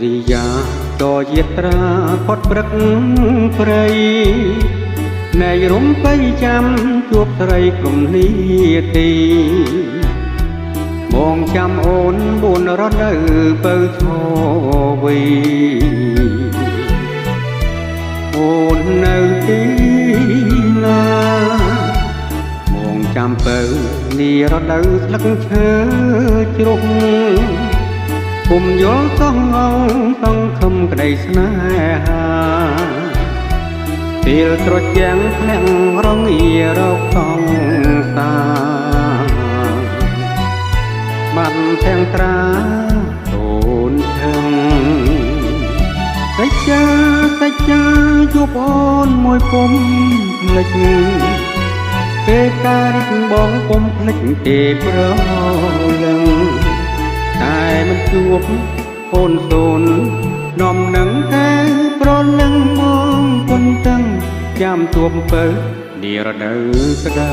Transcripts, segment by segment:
រិយាចរយាត្រាផុតព្រឹកព្រៃណែរំបៃចាំជួបស្រីក្រុមនីទីមកចាំអូន4រដូវបើឈវីអូននៅទីណាមកចាំបើនីរដូវស្លឹកឈើជ្រុះគុំយល់សងសង្ឃឹមក្តីស្នេហាពេលត្រជាំងភ្នាក់រងារកសងសាបានទាំងត្រាអូនឈឹងសច្ចាជួបអូនមួយពុំភ្លេចពេលការរិះបងពុំភ្លេចទេប្រលឹងតែមិនជួបអូនសូននាំនឹងតែប្រលឹងមកគុនតឹងចាំជួបពើនារដូវក្តៅ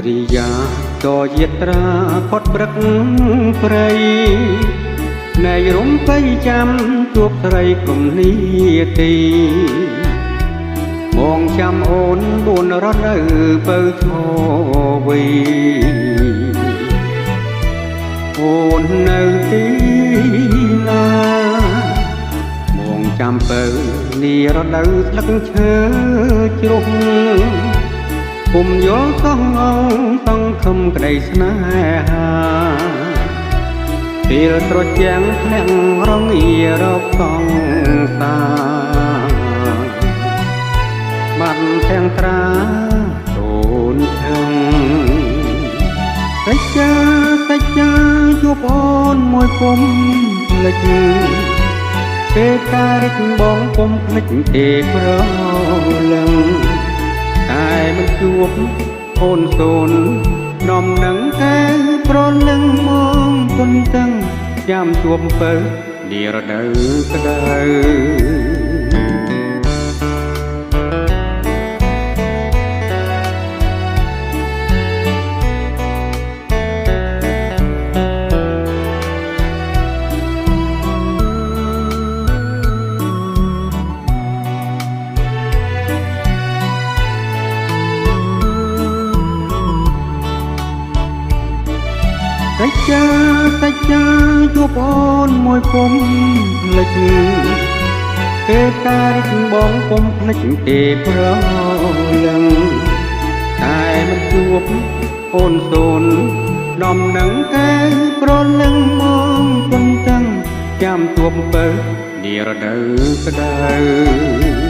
រិយាចរយាត្រាផុតព្រឹកព្រៃណែរំបៃចាំជួបស្រីក្រុមនីទីមកចាំអូន4រដូវបើឈវីអូននៅទីណាមកចាំបើនីរដូវស្លឹកឈើជ្រុះគុំយល់សងសង្ឃឹមក្តីស្នេហាពេលត្រជាំងភ្នាក់រងារកសងសាបានទាំងត្រាអូនឈឹងសច្ចាជួបអូនមួយពុំភ្លេចពេលការរិះបងពុំភ្លេចទេប្រលឹងតែមិនជួបអូនសូននាំនឹងតែប្រលឹងមកគុនតឹងចាំជួបពើនារដូវក្តៅសច្ចាជួបអូនមួយពុំភ្លេចពេលការរិះបងពុំភ្លេចទេប្រលឹងតែមិនជួបអូនសូននាំនឹងតែប្រលឹងមកគុនតឹងចាំជួបពើនារដូវក្តៅ